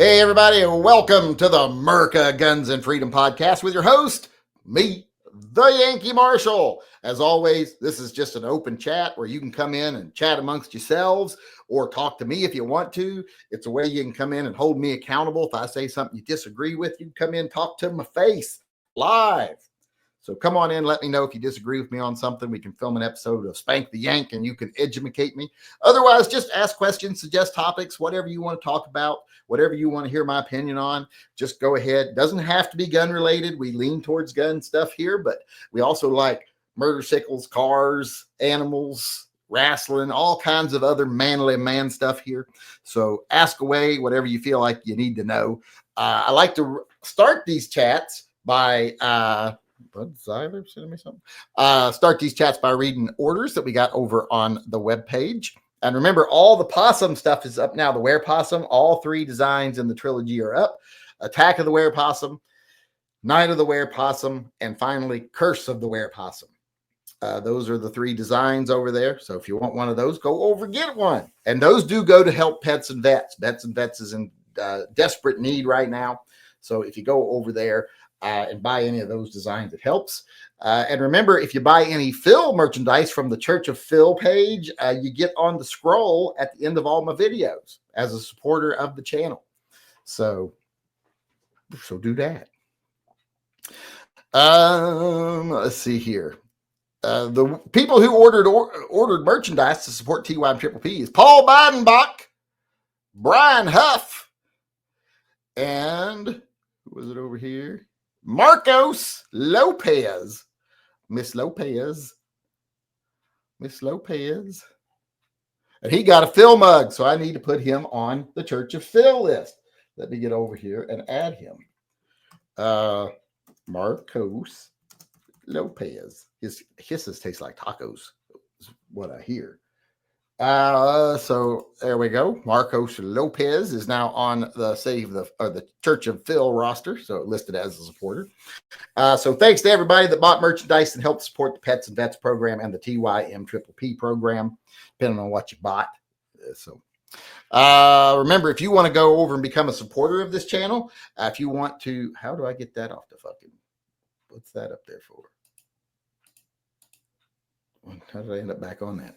Hey, everybody, welcome to the MURCA Guns and Freedom Podcast with your host, me, the Yankee Marshal. As always, this is just an open chat where you can come in and chat amongst yourselves or talk to me if you want to. It's a way you can come in and hold me accountable. If I say something you disagree with, you come in, talk to my face live. So come on in, let me know if you disagree with me on something. We can film an episode of Spank the Yank and you can educate me. Otherwise, just ask questions, suggest topics, whatever you want to talk about, whatever you want to hear my opinion on, just go ahead. It doesn't have to be gun related. We lean towards gun stuff here, but we also like motorcycles, cars, animals, wrestling, all kinds of other manly man stuff here. So ask away whatever you feel like you need to know. I like to start these chats by Bud Zeiler sending me something. Start these chats by reading orders that we got over on the webpage. And remember, all the possum stuff is up now. The Were Possum, all three designs in the trilogy are up. Attack of the Were Possum, Night of the Were Possum, and finally, Curse of the Were Possum. Those are the three designs over there. So if you want one of those, go over get one. And those do go to help pets and vets. Pets and vets is in desperate need right now. So if you go over there, and buy any of those designs, it helps. And remember, if you buy any Phil merchandise from the Church of Phil page, you get on the scroll at the end of all my videos as a supporter of the channel. So do that. Let's see here. The people who ordered merchandise to support TYMP is Paul Bidenbach, Brian Huff, and who was it over here? Marcos Lopez, Miss Lopez, and he got a Phil mug, so I need to put him on the Church of Phil list. Let me get over here and add him. Marcos Lopez. His hisses taste like tacos, is what I hear. So there we go. Marcos Lopez is now on the the Church of Phil roster, so listed as a supporter. So thanks to everybody that bought merchandise and helped support the Pets and Vets program and the TYMP program, depending on what you bought. So remember, if you want to go over and become a supporter of this channel, if you want to, how do I get that off the fucking? What's that up there for? How did I end up back on that?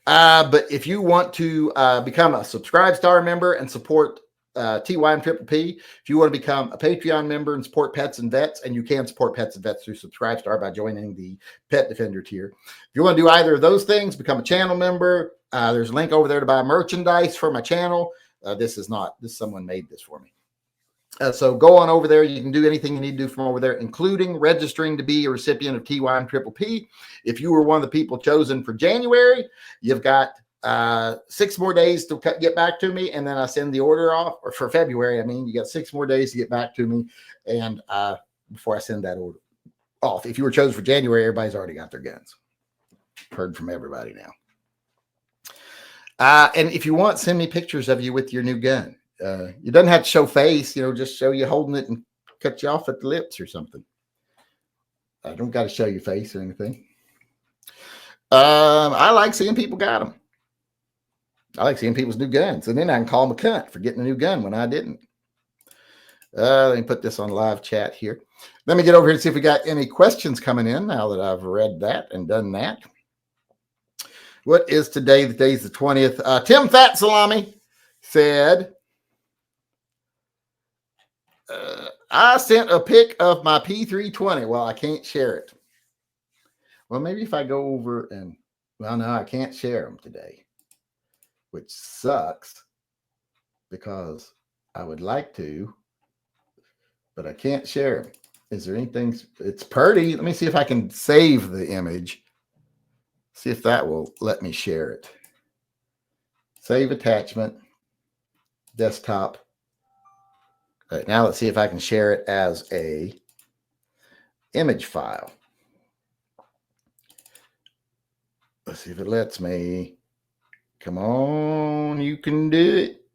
But if you want to become a Subscribe Star member and support TYMP, if you want to become a Patreon member and support Pets and Vets, and you can support Pets and Vets through Subscribe Star by joining the Pet Defender tier. If you want to do either of those things, become a channel member. There's a link over there to buy merchandise for my channel. Someone made this for me. So go on over there. You can do anything you need to do from over there, including registering to be a recipient of TYMP. If you were one of the people chosen for January, you've got 6 more days to get back to me, and then I send the order off. Or for February, I mean, you got 6 more days to get back to me, and before I send that order off. If you were chosen for January, everybody's already got their guns. Heard from everybody now. And if you want, send me pictures of you with your new gun. You doesn't have to show face, just show you holding it and cut you off at the lips or something. I don't got to show your face or anything. I like seeing people got them. I like seeing people's new guns. And then I can call them a cunt for getting a new gun when I didn't. Let me put this on live chat here. Let me get over here and see if we got any questions coming in now that I've read that and done that. What is today? The day's the 20th. Tim Fat Salami said, I sent a pic of my P320. Well, I can't share it. Well, maybe if I go over and, well, no, I can't share them today, which sucks because I would like to, but I can't share them. Is there anything? It's pretty. Let me see if I can save the image. See if that will let me share it. Save attachment, desktop. All right, now let's see if I can share it as a image file. Let's see if it lets me. Come on, you can do it.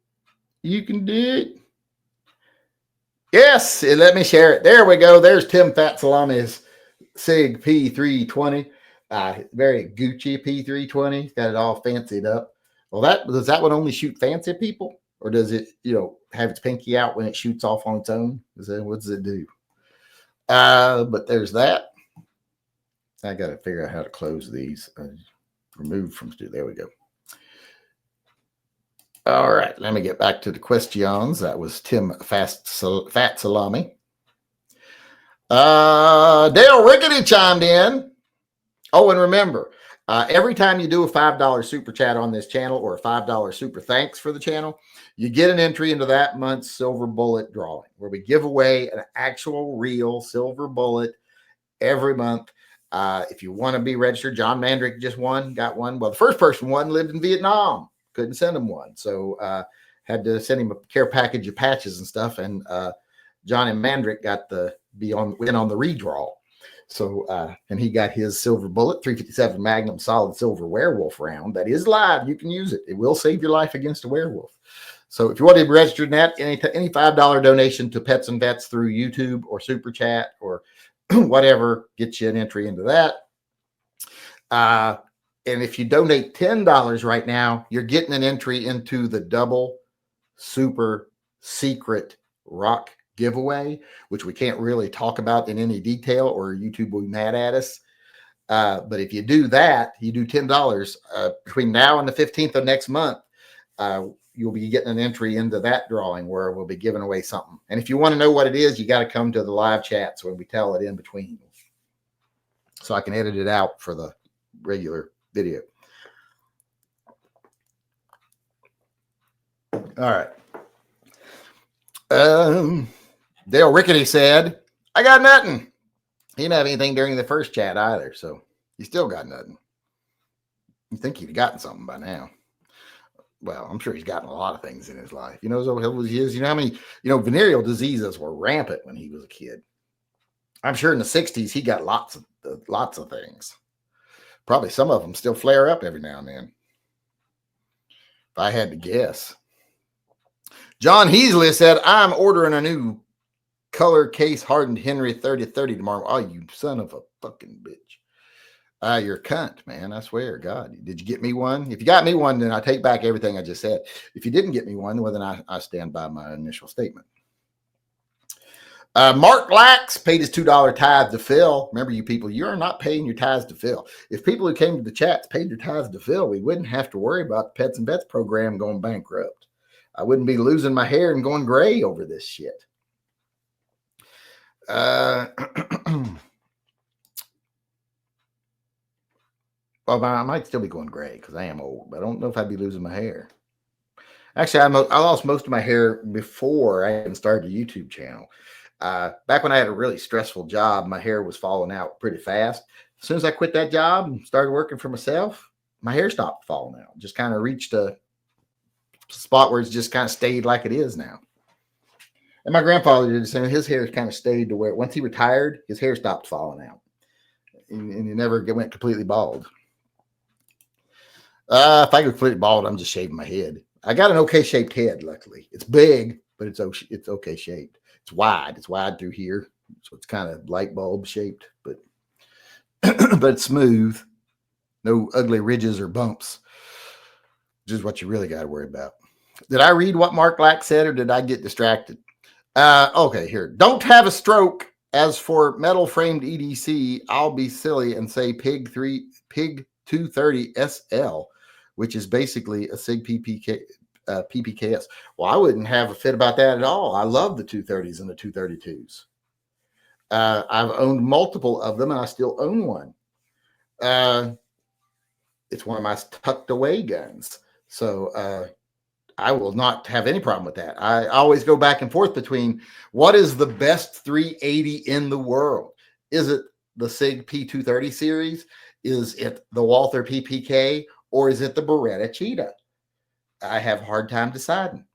You can do it. Yes, it let me share it. There we go. There's Tim Fat Salami's SIG P320. Very Gucci P320. Got it all fancied up. Well, does that one only shoot fancy people? or does it, have its pinky out when it shoots off on its own? What does it do? But there's that. I got to figure out how to close these. Remove from, there we go. All right, let me get back to the questions. That was Tim Fat Salami. Dale Rickety chimed in. Oh, and remember, every time you do a $5 super chat on this channel or a $5 super thanks for the channel, you get an entry into that month's silver bullet drawing, where we give away an actual real silver bullet every month. If you want to be registered, John Mandrick just got one. Well, the first person won lived in Vietnam. Couldn't send him one. So had to send him a care package of patches and stuff. And John and Mandrick got win on the redraw. So, and he got his silver bullet, 357 Magnum solid silver werewolf round. That is live. You can use it. It will save your life against a werewolf. So if you want to be registered in that, any $5 donation to Pets and Vets through YouTube or Super Chat or whatever gets you an entry into that. And if you donate $10 right now, you're getting an entry into the double super secret rock giveaway, which we can't really talk about in any detail or YouTube will be mad at us. But if you do that, you do $10 between now and the 15th of next month, you'll be getting an entry into that drawing where we'll be giving away something. And if you want to know what it is, you got to come to the live chats when we tell it in between, so I can edit it out for the regular video. All right. Dale Rickety said, I got nothing. He didn't have anything during the first chat either, so he still got nothing. You think he'd gotten something by now. Well, I'm sure he's gotten a lot of things in his life. You know how many, venereal diseases were rampant when he was a kid. I'm sure in the 60s he got lots of things. Probably some of them still flare up every now and then, if I had to guess. John Heasley said, I'm ordering a new color case hardened Henry 3030 tomorrow. Oh, you son of a fucking bitch. You're a cunt, man. I swear, God. Did you get me one? If you got me one, then I take back everything I just said. If you didn't get me one, well, then I stand by my initial statement. Mark Lax paid his $2 tithe to Phil. Remember, you people, you're not paying your tithes to Phil. If people who came to the chats paid their tithes to Phil, we wouldn't have to worry about the Pets and Vets program going bankrupt. I wouldn't be losing my hair and going gray over this shit. Well, I might still be going gray because I am old, but I don't know if I'd be losing my hair. Actually, I lost most of my hair before I even started a YouTube channel. Back when I had a really stressful job, my hair was falling out pretty fast. As soon as I quit that job and started working for myself, my hair stopped falling out. Just kind of reached a spot where it's just kind of stayed like it is now. And my grandfather did the same. His hair kind of stayed to where once he retired, his hair stopped falling out. And he never went completely bald. If I go completely bald, I'm just shaving my head. I got an okay shaped head, luckily. It's big, but it's okay shaped. It's wide. It's wide through here. So it's kind of light bulb shaped, but but it's smooth. No ugly ridges or bumps, which is what you really got to worry about. Did I read what Mark Lack said or did I get distracted? Okay, here. Don't have a stroke. As for metal framed EDC, I'll be silly and say Pig 230 SL, which is basically a SIG PPKS. Well, I wouldn't have a fit about that at all. I love the 230s and the 232s. I've owned multiple of them and I still own one. It's one of my tucked away guns. So I will not have any problem with that. I always go back and forth between what is the best 380 in the world. Is it the SIG P230 series? Is it the Walther PPK? Or is it the Beretta Cheetah? I have a hard time deciding.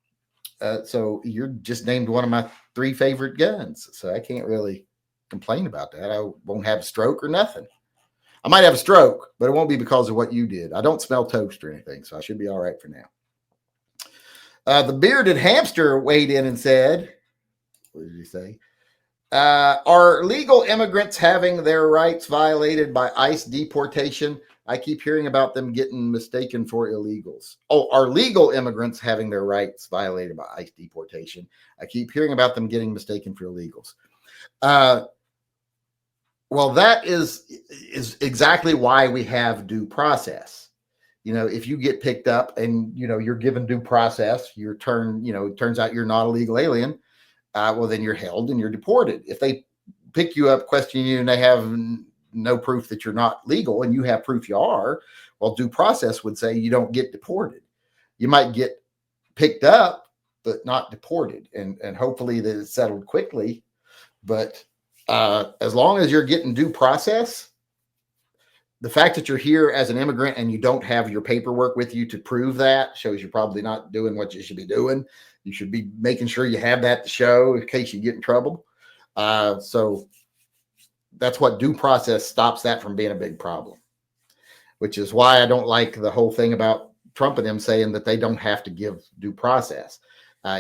So you're just named one of my 3 favorite guns. So I can't really complain about that. I won't have a stroke or nothing. I might have a stroke, but it won't be because of what you did. I don't smell toast or anything, so I should be all right for now. The bearded hamster weighed in and said, what did he say? Are legal immigrants having their rights violated by ICE deportation I keep hearing about them getting mistaken for illegals. Oh, are legal immigrants having their rights violated by ICE deportation? I keep hearing about them getting mistaken for illegals. Well, that is exactly why we have due process. If you get picked up and, you're given due process, it turns out you're not a legal alien, well, then you're held and you're deported. If they pick you up, question you, and they have no proof that you're not legal and you have proof you are, well, due process would say you don't get deported. You might get picked up, but not deported. And hopefully that it's settled quickly. But as long as you're getting due process, the fact that you're here as an immigrant and you don't have your paperwork with you to prove that shows you're probably not doing what you should be doing. You should be making sure you have that to show in case you get in trouble. So that's what due process stops that from being a big problem, which is why I don't like the whole thing about Trump and them saying that they don't have to give due process.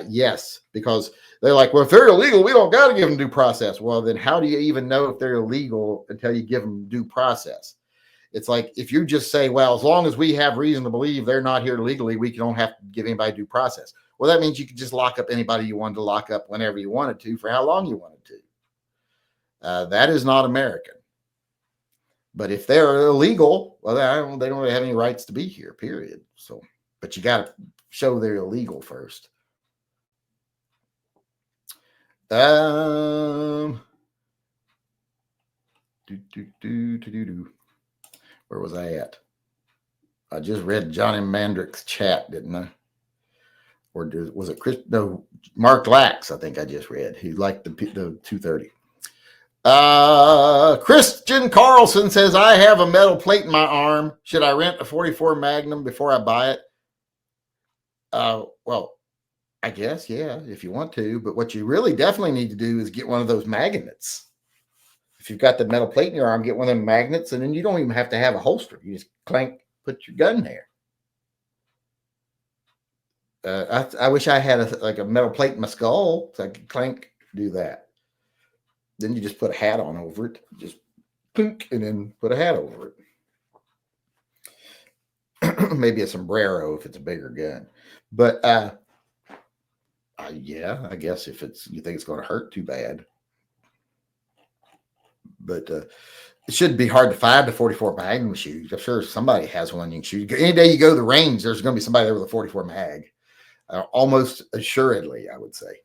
Yes, because they're like, well, if they're illegal, we don't got to give them due process. Well, then how do you even know if they're illegal until you give them due process? It's like if you just say, well, as long as we have reason to believe they're not here legally, we don't have to give anybody due process. Well, that means you could just lock up anybody you wanted to lock up whenever you wanted to for how long you wanted to. That is not American. But if they're illegal, well, they don't really have any rights to be here, period. So, but you got to show they're illegal first. Where was I at? I just read Johnny Mandrick's chat, didn't I? Or was it Chris? No, Mark Lax, I think I just read. He liked the 230. Christian Carlson says, I have a metal plate in my arm. Should I rent a 44 Magnum before I buy it? Well, I guess, yeah, if you want to. But what you really definitely need to do is get one of those magnets. If you've got the metal plate in your arm, get one of them magnets, and then you don't even have to have a holster. You just put your gun there. I wish I had a metal plate in my skull so I could do that. Then you just put a hat on over it, just clink, and then put a hat over it. Maybe a sombrero if it's a bigger gun. But yeah, I guess if you think it's going to hurt too bad. But it shouldn't be hard to find a 44 Magnum shoot. I'm sure somebody has one you can shoot. Any day you go to the range, there's going to be somebody there with a 44 mag. Almost assuredly, I would say.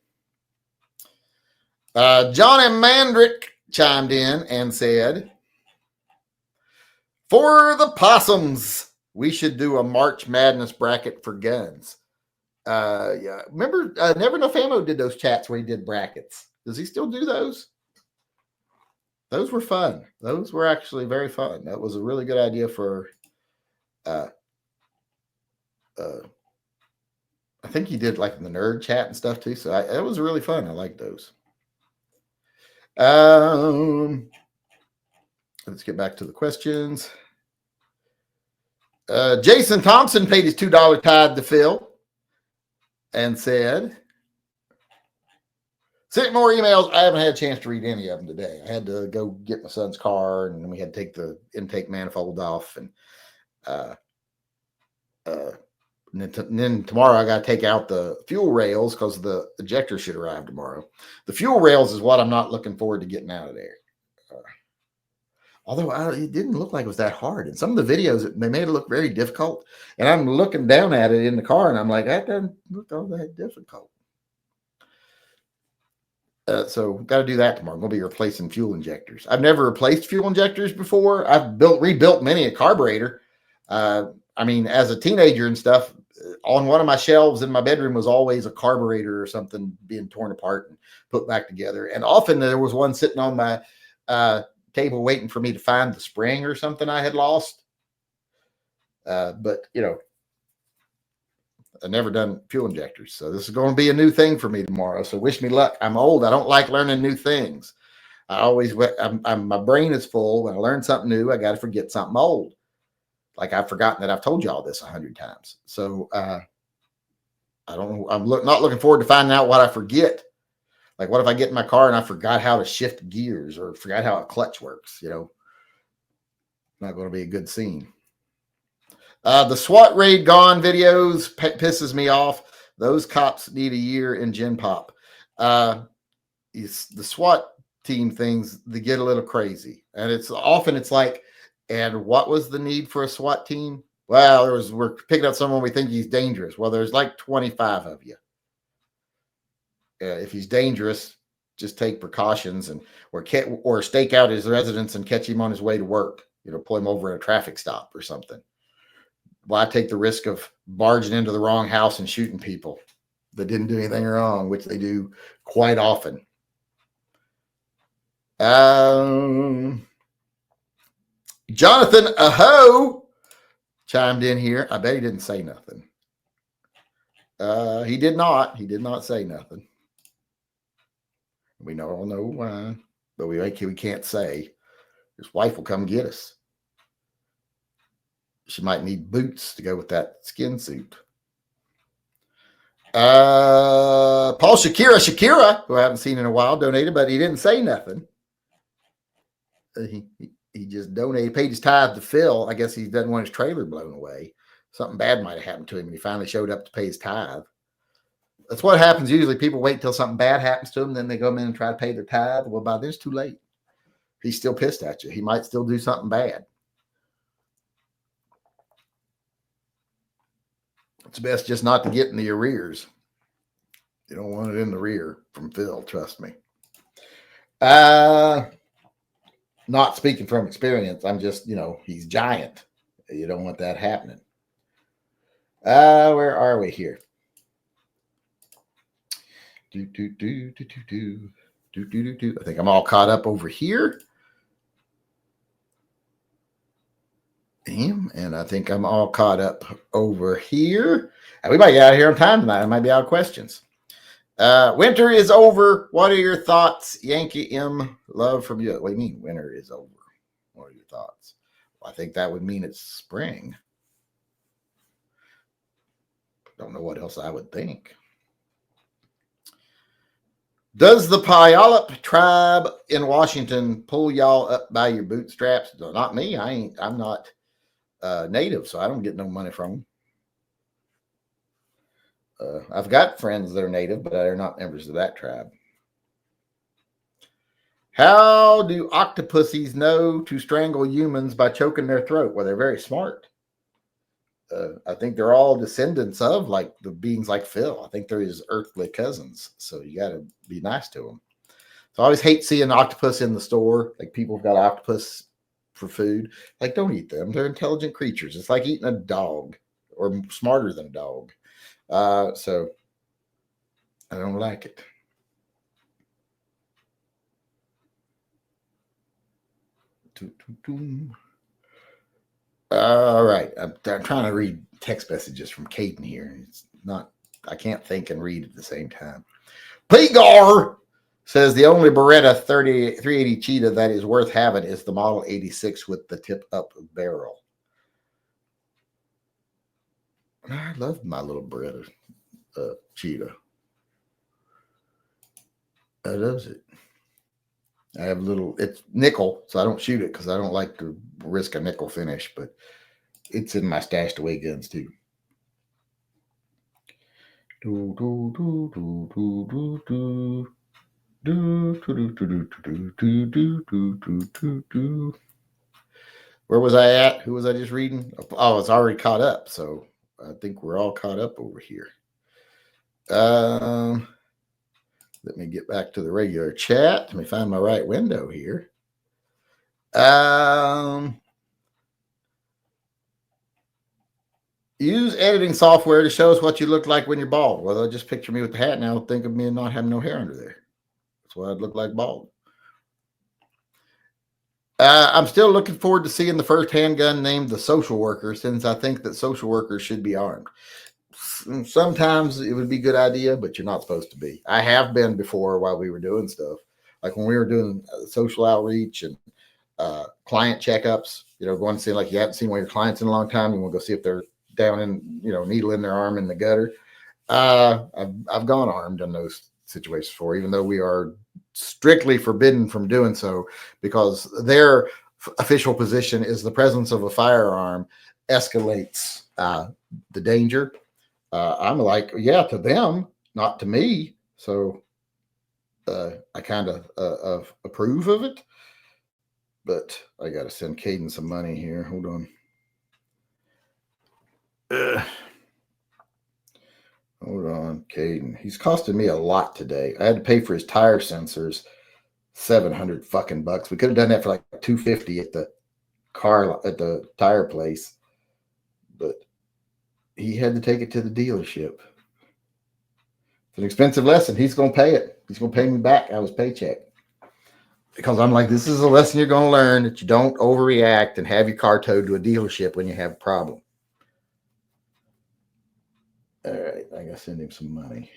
Johnny Mandrick chimed in and said, for the possums, we should do a March Madness bracket for guns. Yeah, remember Never Enough Ammo did those chats where he did brackets. Does he still do those? Those were fun. Those were actually very fun. That was a really good idea for I think he did like the nerd chat and stuff too. So it was really fun. I like those. Let's get back to the questions. Jason Thompson paid his $2 tithe to Phil and said, sent more emails. I haven't had a chance to read any of them today. I had to go get my son's car, and then we had to take the intake manifold off. And then tomorrow I got to take out the fuel rails because the ejector should arrive tomorrow. The fuel rails is what I'm not looking forward to getting out of there. Although it didn't look like it was that hard. In some of the videos, they made it look very difficult. And I'm looking down at it in the car, and I'm like, that doesn't look all that difficult. So got to do that tomorrow. I'm going to be replacing fuel injectors. I've never replaced fuel injectors before. I've rebuilt many a carburetor. I mean, as a teenager and stuff, on one of my shelves in my bedroom was always a carburetor or something being torn apart and put back together. And often there was one sitting on my table waiting for me to find the spring or something I had lost. But, I've never done fuel injectors. So this is going to be a new thing for me tomorrow. So wish me luck. I'm old. I don't like learning new things. My brain is full. When I learn something new, I got to forget something old. Like I've forgotten that I've told you all this 100 times. So I don't know. I'm not looking forward to finding out what I forget. Like what if I get in my car and I forgot how to shift gears or forgot how a clutch works, Not going to be a good scene. The SWAT raid gone videos pisses me off. Those cops need a year in Gen Pop. The SWAT team things, they get a little crazy. And it's like, and what was the need for a SWAT team? Well, we're picking up someone we think he's dangerous. Well, there's like 25 of you. If he's dangerous, just take precautions or stake out his residence and catch him on his way to work. Pull him over at a traffic stop or something. Why take the risk of barging into the wrong house and shooting people that didn't do anything wrong, which they do quite often. Jonathan Aho chimed in here. I bet he didn't say nothing. He did not. He did not say nothing. We all know why, but we can't say. His wife will come get us. She might need boots to go with that skin suit. Paul Shakira, who I haven't seen in a while, donated, but he didn't say nothing. He just donated, paid his tithe to Phil. I guess he doesn't want his trailer blown away. Something bad might have happened to him, and he finally showed up to pay his tithe. That's what happens usually. People wait till something bad happens to them, then they go in and try to pay their tithe. Well, by then it's too late. He's still pissed at you. He might still do something bad. It's best just not to get in the arrears. You don't want it in the rear from Phil, trust me. Not speaking from experience. I'm just, he's giant. You don't want that happening. Where are we here? I think I'm all caught up over here. And I think I'm all caught up over here. And we might get out of here on time tonight. I might be out of questions. Winter is over. What are your thoughts? Yankee M. Love from you. What do you mean winter is over? What are your thoughts? Well, I think that would mean it's spring. Don't know what else I would think. Does the Puyallup tribe in Washington pull y'all up by your bootstraps? No, not me. I'm not native, so I don't get no money from them. I've got friends that are native, but they're not members of that tribe. How do octopuses know to strangle humans by choking their throat? Well, they're very smart. I think they're all descendants of like the beings like Phil. I think they're his earthly cousins. So you got to be nice to them. So I always hate seeing an octopus in the store. Like people have got octopus for food. Like, don't eat them. They're intelligent creatures. It's like eating a dog or smarter than a dog. So I don't like it. All right. I'm trying to read text messages from Caden here. It's not, I can't think and read at the same time. Pigar says the only Beretta 380 Cheetah that is worth having is the Model 86 with the tip up barrel. I love my little Beretta Cheetah. I love it. I have a little, it's nickel, so I don't shoot it because I don't like to risk a nickel finish, but it's in my stashed away guns too. Where was I at? Who was I just reading? Oh, it's already caught up, so I think we're all caught up over here. Let me get back to the regular chat. Let me find my right window here. Use editing software to show us what you look like when you're bald. Well, they'll just picture me with the hat now. Think of me and not having no hair under there. That's what I'd look like bald. I'm still looking forward to seeing the first handgun named the Social Worker, since I think that social workers should be armed. Sometimes it would be a good idea, but you're not supposed to be. I have been before while we were doing stuff. Like when we were doing social outreach and client checkups, going to see, like, you haven't seen one of your clients in a long time. You want to go see if they're down in, needle in their arm in the gutter. I've gone armed in those situations before, even though we are strictly forbidden from doing so, because their official position is the presence of a firearm escalates the danger. I'm like, yeah, to them, not to me. So I kind of approve of it. But I got to send Caden some money here. Hold on. Hold on, Caden. He's costing me a lot today. I had to pay for his tire sensors, $700 fucking bucks. We could have done that for like $250 at the tire place, but he had to take it to the dealership. It's an expensive lesson. He's going to pay it. He's going to pay me back out of his paycheck. Because I'm like, this is a lesson you're going to learn, that you don't overreact and have your car towed to a dealership when you have a problem. All right, I got to send him some money.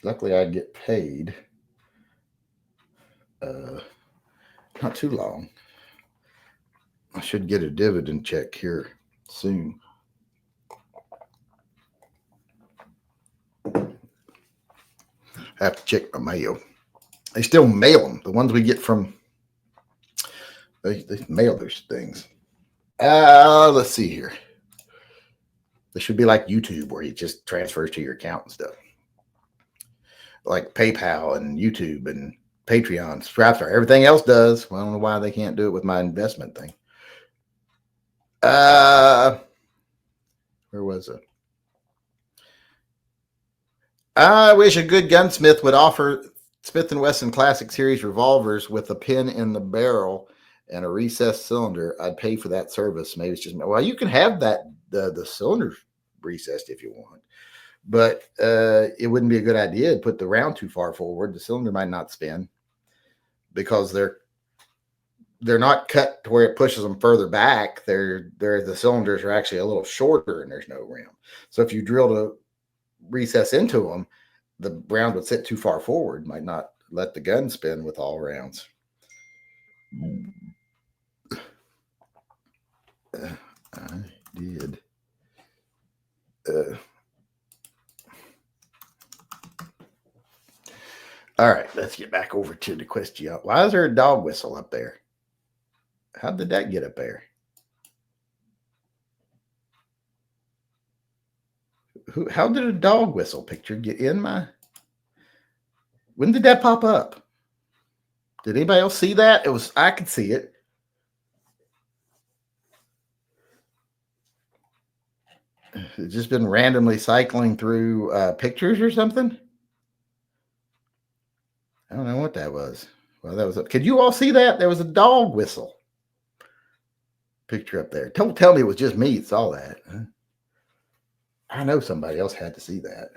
Luckily, I'd get paid not too long. I should get a dividend check here soon. I have to check my mail. They still mail them. The ones we get from, they mail those things. Let's see here. This should be like YouTube, where it just transfers to your account and stuff. Like PayPal and YouTube and Patreon, Stripe, everything else does. Well, I don't know why they can't do it with my investment thing. Where was it? I wish a good gunsmith would offer Smith & Wesson Classic Series revolvers with a pin in the barrel and a recessed cylinder. I'd pay for that service. Maybe it's just, well, you can have that, the cylinder recessed if you want, but it wouldn't be a good idea to put the round too far forward. The cylinder might not spin because they're not cut to where it pushes them further back. The cylinders are actually a little shorter and there's no rim. So if you drill a recess into them, the round would sit too far forward, might not let the gun spin with all rounds. I did. All right, let's get back over to the question. Why is there a dog whistle up there? How did that get up there? How did a dog whistle picture get in my... When did that pop up? Did anybody else see that? I could see it. It's just been randomly cycling through pictures or something. I don't know what that was. Well, that was. Could you all see that? There was a dog whistle picture up there. Don't tell me it was just me that saw that. I know somebody else had to see that.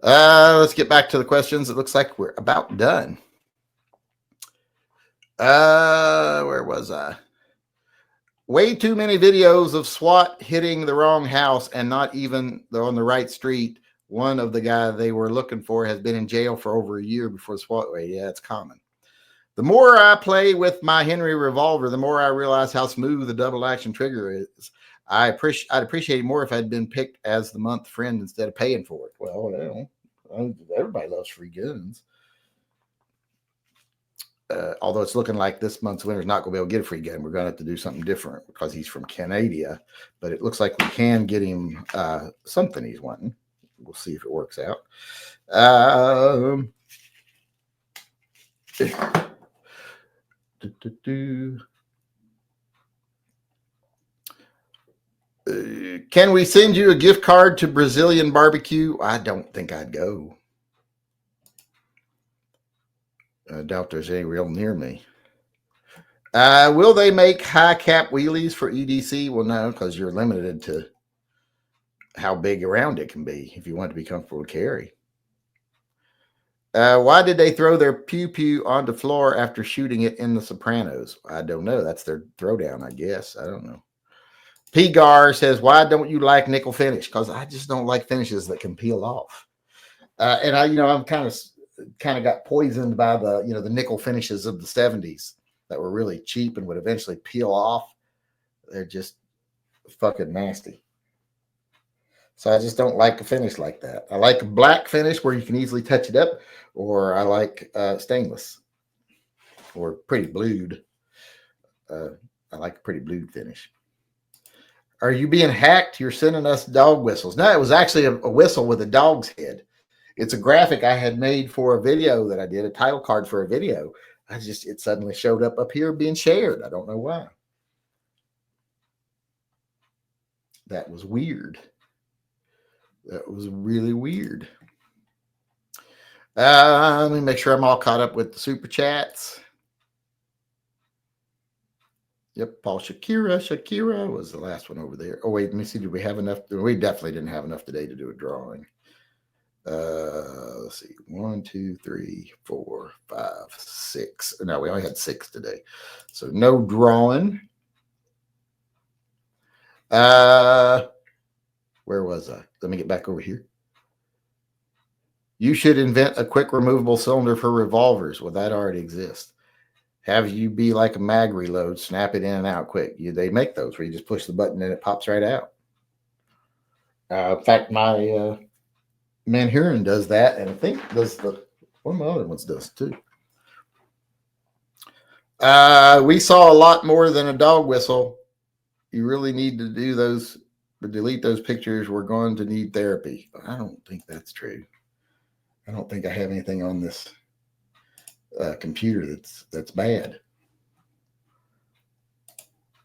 Let's get back to the questions. It looks like we're about done. Where was I? Way too many videos of SWAT hitting the wrong house and not even on the right street. One of the guy they were looking for has been in jail for over a year before the SWAT raid. Yeah, it's common. The more I play with my Henry revolver, the more I realize how smooth the double action trigger is. I'd appreciate it more if I'd been picked as the month friend instead of paying for it. Well, everybody loves free guns. Although it's looking like this month's winner's not going to be able to get a free gun. We're going to have to do something different because he's from Canada. But it looks like we can get him something he's wanting. We'll see if it works out. Can we send you a gift card to Brazilian barbecue? I don't think I'd go. I doubt there's any real near me. Will they make high cap wheelies for EDC? Well, no, because you're limited to how big around it can be if you want to be comfortable to carry. Why did they throw their pew-pew on the floor after shooting it in The Sopranos? I don't know. That's their throwdown, I guess. I don't know. P-Gar says, why don't you like nickel finish? Because I just don't like finishes that can peel off. And I'm kind of got poisoned by the nickel finishes of the 70s that were really cheap and would eventually peel off. They're just fucking nasty. So I just don't like a finish like that. I like a black finish where you can easily touch it up, or I like stainless or pretty blued. I like a pretty blued finish. Are you being hacked? You're sending us dog whistles. No, it was actually a whistle with a dog's head. It's a graphic I had made for a video that I did, a title card for a video. It suddenly showed up here being shared. I don't know why. That was weird. That was really weird. Let me make sure I'm all caught up with the super chats. Yep, Paul Shakira was the last one over there. Oh, wait, let me see. Do we have enough? We definitely didn't have enough today to do a drawing. Let's see. 1, 2, 3, 4, 5, 6. No, we only had 6 today. So no drawing. Where was I? Let me get back over here. You should invent a quick removable cylinder for revolvers. Well, that already exists. Have you be like a mag reload, snap it in and out quick. They make those where you just push the button and it pops right out. In fact, my Manhurin does that, and I think does one of my other ones does too. We saw a lot more than a dog whistle. You really need to do those, but delete those pictures. We're going to need therapy. I don't think that's true. I don't think I have anything on this computer that's bad.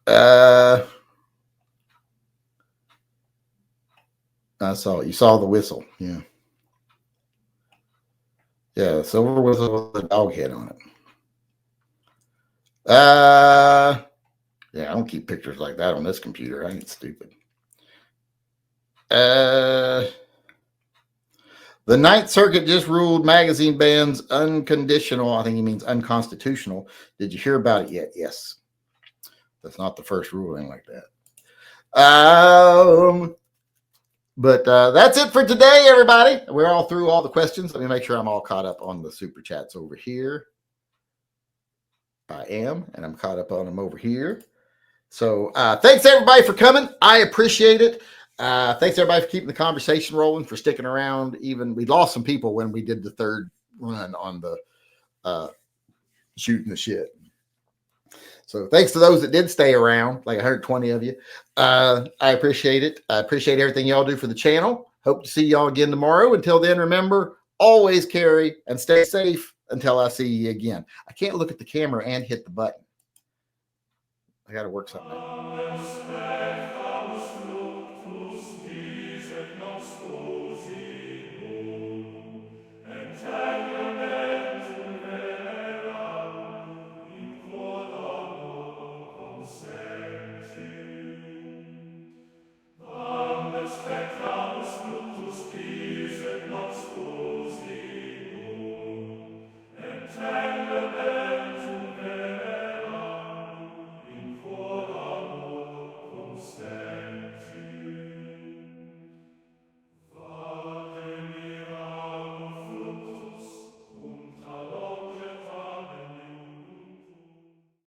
I saw it. You saw the whistle. Yeah. Yeah, silver whistle with a dog head on it. Yeah, I don't keep pictures like that on this computer. I ain't stupid. The Ninth Circuit just ruled magazine bans unconditional. I think he means unconstitutional. Did you hear about it yet? Yes. That's not the first ruling like that. But that's it for today, everybody. We're all through all the questions. Let me make sure I'm all caught up on the super chats over here. I am, and I'm caught up on them over here. So thanks, everybody, for coming. I appreciate it. Thanks, everybody, for keeping the conversation rolling, for sticking around. Even we lost some people when we did the third run on the shooting the shit. So thanks to those that did stay around, like 120 of you. I appreciate it. I appreciate everything y'all do for the channel. Hope to see y'all again tomorrow. Until then, remember, always carry and stay safe until I see you again. I can't look at the camera and hit the button. I got to work something out.